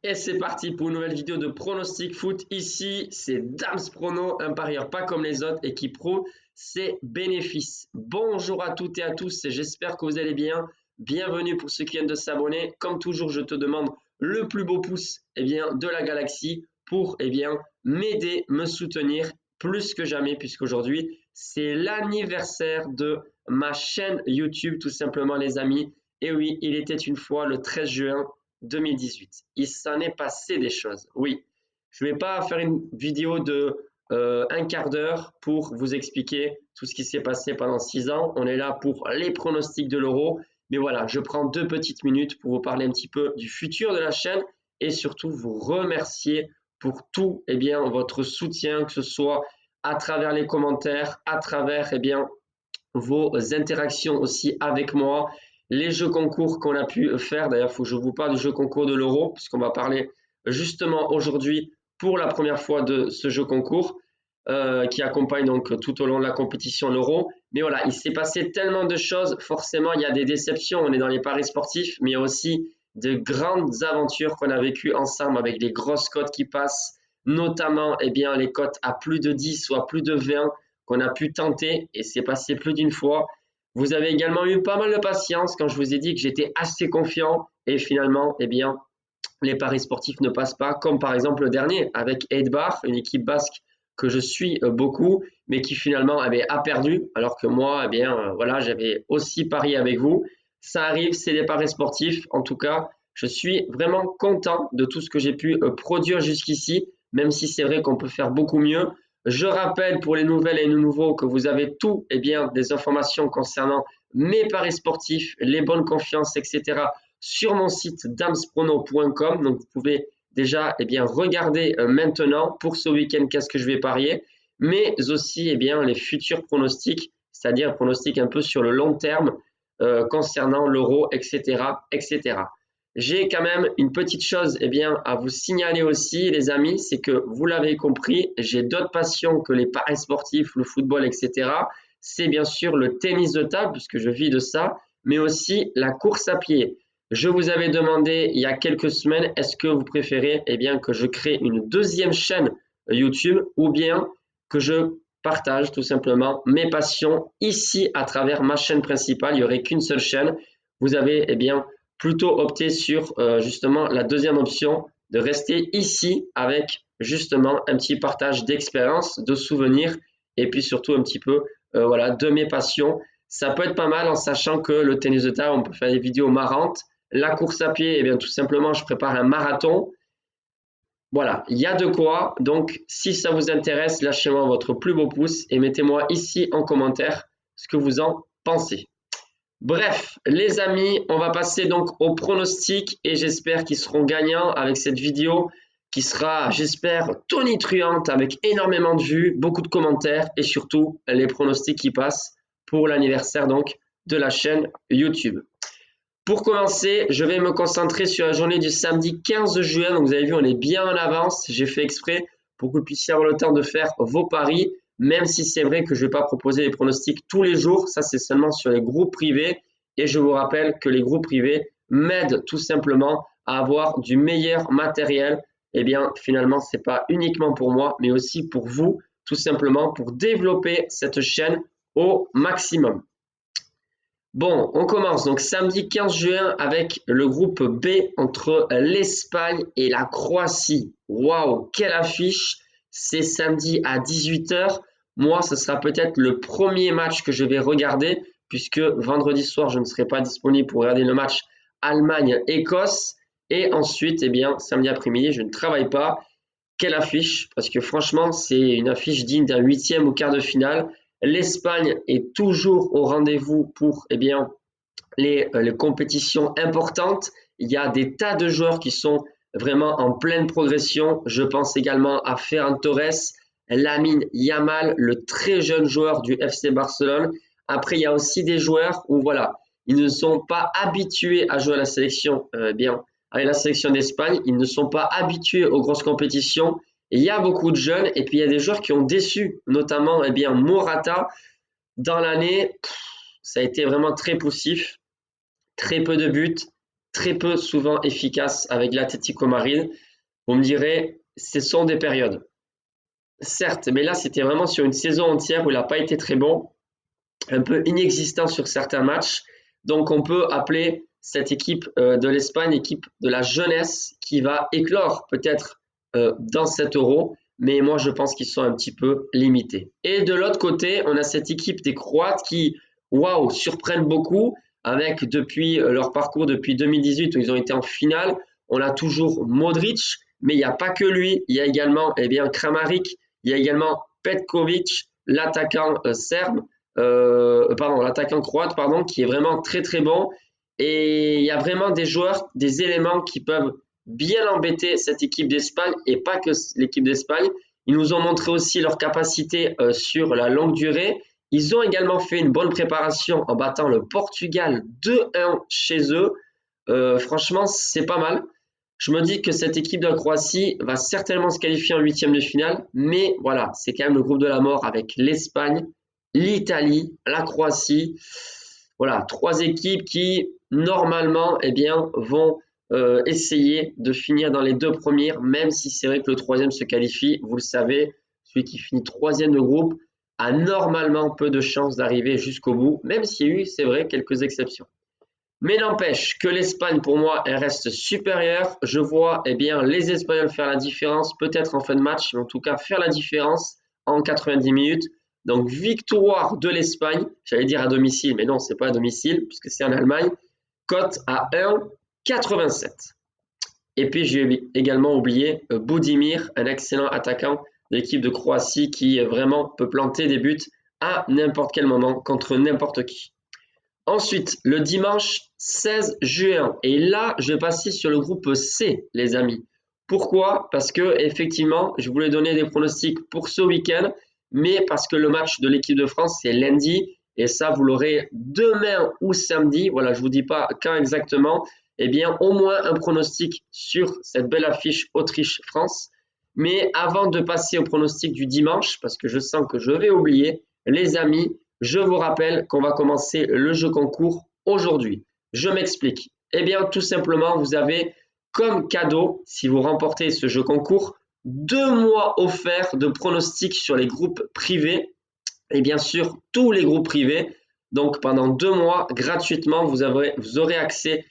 Et c'est parti pour une nouvelle vidéo de pronostic foot. Ici, c'est Dams Prono, un parieur pas comme les autres et qui pro ses bénéfices. Bonjour à toutes et à tous, j'espère que vous allez bien. Bienvenue pour ceux qui viennent de s'abonner. Comme toujours, je te demande le plus beau pouce de la galaxie pour m'aider, me soutenir plus que jamais puisqu'aujourd'hui, c'est l'anniversaire de ma chaîne YouTube, tout simplement les amis. Et oui, il était une fois le 13 juin 2018. Il s'en est passé des choses. Oui, je ne vais pas faire une vidéo de un quart d'heure pour vous expliquer tout ce qui s'est passé pendant 6 ans. On est là pour les pronostics de l'Euro. Mais voilà, je prends 2 petites minutes pour vous parler un petit peu du futur de la chaîne et surtout vous remercier pour tout votre soutien, que ce soit à travers les commentaires, à travers vos interactions aussi avec moi, les jeux concours qu'on a pu faire. D'ailleurs, il faut que je vous parle du jeu concours de l'Euro, puisqu'on va parler justement aujourd'hui pour la première fois de ce jeu concours qui accompagne donc tout au long de la compétition l'Euro. Mais voilà, il s'est passé tellement de choses. Forcément, il y a des déceptions. On est dans les paris sportifs, mais il y a aussi de grandes aventures qu'on a vécues ensemble avec les grosses cotes qui passent, notamment les cotes à plus de 10 ou à plus de 20 qu'on a pu tenter et c'est passé plus d'une fois. Vous avez également eu pas mal de patience quand je vous ai dit que j'étais assez confiant et finalement, les paris sportifs ne passent pas, comme par exemple le dernier avec Eidbar, une équipe basque que je suis beaucoup, mais qui finalement a perdu, alors que moi, voilà, j'avais aussi parié avec vous. Ça arrive, c'est des paris sportifs. En tout cas, je suis vraiment content de tout ce que j'ai pu produire jusqu'ici, même si c'est vrai qu'on peut faire beaucoup mieux. Je rappelle pour les nouvelles et les nouveaux que vous avez tout, des informations concernant mes paris sportifs, les bonnes confiances, etc. sur mon site damsprono.com. Donc, vous pouvez déjà regarder maintenant pour ce week-end qu'est-ce que je vais parier, mais aussi les futurs pronostics, c'est-à-dire pronostics un peu sur le long terme concernant l'euro, etc., etc. J'ai quand même une petite chose à vous signaler aussi, les amis, c'est que vous l'avez compris, j'ai d'autres passions que les paris sportifs, le football, etc. C'est bien sûr le tennis de table, puisque je vis de ça, mais aussi la course à pied. Je vous avais demandé il y a quelques semaines, est-ce que vous préférez que je crée une deuxième chaîne YouTube ou bien que je partage tout simplement mes passions ici à travers ma chaîne principale. Il n'y aurait qu'une seule chaîne. Vous avez plutôt opté sur justement la deuxième option de rester ici avec justement un petit partage d'expérience, de souvenirs et puis surtout un petit peu voilà, de mes passions. Ça peut être pas mal en sachant que le tennis de table, on peut faire des vidéos marrantes. La course à pied, tout simplement, je prépare un marathon. Voilà, il y a de quoi. Donc, si ça vous intéresse, lâchez-moi votre plus beau pouce et mettez-moi ici en commentaire ce que vous en pensez. Bref, les amis, on va passer donc aux pronostics et j'espère qu'ils seront gagnants avec cette vidéo qui sera, j'espère, tonitruante avec énormément de vues, beaucoup de commentaires et surtout les pronostics qui passent pour l'anniversaire donc de la chaîne YouTube. Pour commencer, je vais me concentrer sur la journée du samedi 15 juin. Donc, vous avez vu, on est bien en avance. J'ai fait exprès pour que vous puissiez avoir le temps de faire vos paris, même si c'est vrai que je ne vais pas proposer les pronostics tous les jours. Ça, c'est seulement sur les groupes privés. Et je vous rappelle que les groupes privés m'aident tout simplement à avoir du meilleur matériel. Finalement, ce n'est pas uniquement pour moi, mais aussi pour vous, tout simplement pour développer cette chaîne au maximum. Bon, on commence donc samedi 15 juin avec le groupe B entre l'Espagne et la Croatie. Waouh, quelle affiche! C'est samedi à 18h. Moi, ce sera peut-être le premier match que je vais regarder puisque vendredi soir, je ne serai pas disponible pour regarder le match Allemagne-Écosse. Et ensuite, samedi après-midi, je ne travaille pas. Quelle affiche! Parce que franchement, c'est une affiche digne d'un huitième ou quart de finale. L'Espagne est toujours au rendez-vous pour les compétitions importantes. Il y a des tas de joueurs qui sont vraiment en pleine progression. Je pense également à Ferran Torres, Lamine Yamal, le très jeune joueur du FC Barcelone. Après, il y a aussi des joueurs où voilà, ils ne sont pas habitués à jouer à la sélection avec la sélection d'Espagne. Ils ne sont pas habitués aux grosses compétitions. Et il y a beaucoup de jeunes et puis il y a des joueurs qui ont déçu, notamment Morata. Dans l'année, ça a été vraiment très poussif, très peu de buts, très peu souvent efficace avec l'Atlético Madrid. Vous me direz, ce sont des périodes. Certes, mais là, c'était vraiment sur une saison entière où il n'a pas été très bon, un peu inexistant sur certains matchs. Donc, on peut appeler cette équipe de l'Espagne équipe de la jeunesse qui va éclore peut-être dans cet Euro. Mais moi, je pense qu'ils sont un petit peu limités. Et de l'autre côté, on a cette équipe des Croates qui, waouh, surprennent beaucoup avec depuis leur parcours depuis 2018 où ils ont été en finale. On a toujours Modric, mais il n'y a pas que lui. Il y a également Kramaric, il y a également Petkovic, l'attaquant serbe, l'attaquant croate, qui est vraiment très très bon. Et il y a vraiment des joueurs, des éléments qui peuvent bien embêter cette équipe d'Espagne et pas que l'équipe d'Espagne. Ils nous ont montré aussi leur capacité sur la longue durée. Ils ont également fait une bonne préparation en battant le Portugal 2-1 chez eux. Franchement, c'est pas mal. Je me dis que cette équipe de la Croatie va certainement se qualifier en huitième de finale, mais voilà, c'est quand même le groupe de la mort avec l'Espagne, l'Italie, la Croatie. Voilà, trois équipes qui normalement vont essayer de finir dans les deux premières, même si c'est vrai que le troisième se qualifie. Vous le savez, celui qui finit troisième de groupe a normalement peu de chances d'arriver jusqu'au bout, même s'il y a eu, c'est vrai, quelques exceptions. Mais n'empêche que l'Espagne, pour moi, elle reste supérieure. Je vois les Espagnols faire la différence, peut-être en fin de match, mais en tout cas faire la différence en 90 minutes. Donc, victoire de l'Espagne, j'allais dire à domicile, mais non, c'est pas à domicile, puisque c'est en Allemagne. Cote à 1,87. Et puis, j'ai également oublié Budimir, un excellent attaquant de l'équipe de Croatie qui vraiment peut planter des buts à n'importe quel moment contre n'importe qui. Ensuite, le dimanche 16 juin. Et là, je vais passer sur le groupe C, les amis. Pourquoi? Parce que effectivement, je voulais donner des pronostics pour ce week-end, mais parce que le match de l'équipe de France, c'est lundi. Et ça, vous l'aurez demain ou samedi. Voilà, je ne vous dis pas quand exactement. Au moins un pronostic sur cette belle affiche Autriche-France. Mais avant de passer au pronostic du dimanche, parce que je sens que je vais oublier, les amis, je vous rappelle qu'on va commencer le jeu concours aujourd'hui. Je m'explique. Tout simplement, vous avez comme cadeau, si vous remportez ce jeu concours, 2 mois offerts de pronostics sur les groupes privés et bien sûr tous les groupes privés. Donc pendant 2 mois, gratuitement, vous aurez accès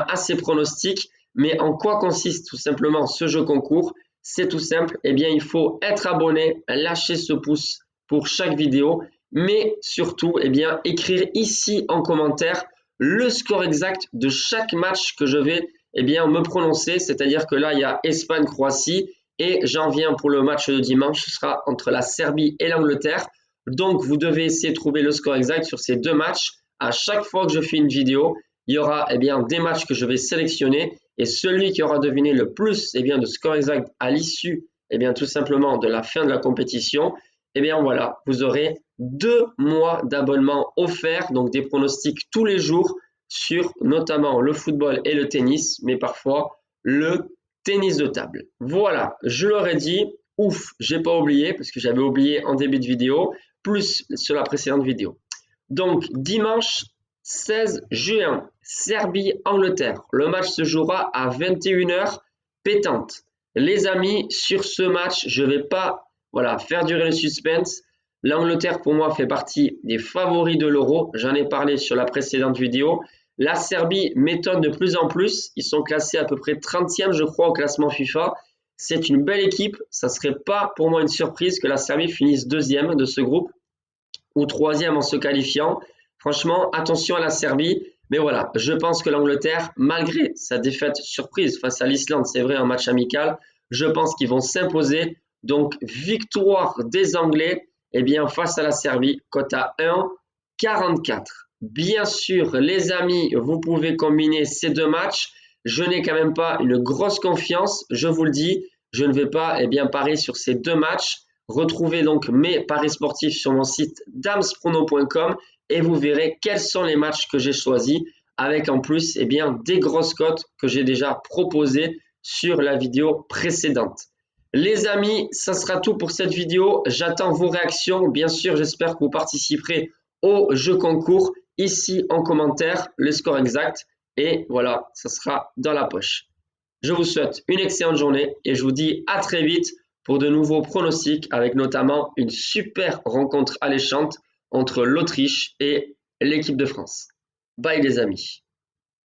à ces pronostics. Mais en quoi consiste tout simplement ce jeu concours? C'est tout simple. Il faut être abonné, lâcher ce pouce pour chaque vidéo. Mais surtout, écrire ici en commentaire le score exact de chaque match que je vais me prononcer. C'est-à-dire que là, il y a Espagne-Croatie et j'en viens pour le match de dimanche. Ce sera entre la Serbie et l'Angleterre. Donc, vous devez essayer de trouver le score exact sur ces deux matchs. À chaque fois que je fais une vidéo, il y aura des matchs que je vais sélectionner et celui qui aura deviné le plus de score exact à l'issue tout simplement de la fin de la compétition, voilà, vous aurez 2 mois d'abonnement offerts, donc des pronostics tous les jours sur notamment le football et le tennis, mais parfois le tennis de table. Voilà, je l'aurais dit, ouf, j'ai pas oublié parce que j'avais oublié en début de vidéo, plus sur la précédente vidéo. Donc dimanche 16 juin, Serbie-Angleterre. Le match se jouera à 21h pétante. Les amis, sur ce match, je ne vais pas faire durer le suspense. L'Angleterre, pour moi, fait partie des favoris de l'Euro. J'en ai parlé sur la précédente vidéo. La Serbie m'étonne de plus en plus. Ils sont classés à peu près 30e, je crois, au classement FIFA. C'est une belle équipe. Ça ne serait pas pour moi une surprise que la Serbie finisse deuxième de ce groupe ou troisième en se qualifiant. Franchement, attention à la Serbie. Mais voilà, je pense que l'Angleterre, malgré sa défaite surprise face à l'Islande, c'est vrai, en match amical, je pense qu'ils vont s'imposer. Donc, victoire des Anglais face à la Serbie, cote à 1,44. Bien sûr, les amis, vous pouvez combiner ces deux matchs. Je n'ai quand même pas une grosse confiance, je vous le dis. Je ne vais pas parier sur ces deux matchs. Retrouvez donc mes paris sportifs sur mon site damsprono.com et vous verrez quels sont les matchs que j'ai choisis avec en plus des grosses cotes que j'ai déjà proposées sur la vidéo précédente. Les amis, ça sera tout pour cette vidéo. J'attends vos réactions. Bien sûr, j'espère que vous participerez au jeu concours ici en commentaire, le score exact. Et voilà, ça sera dans la poche. Je vous souhaite une excellente journée et je vous dis à très vite pour de nouveaux pronostics avec notamment une super rencontre alléchante entre l'Autriche et l'équipe de France. Bye les amis.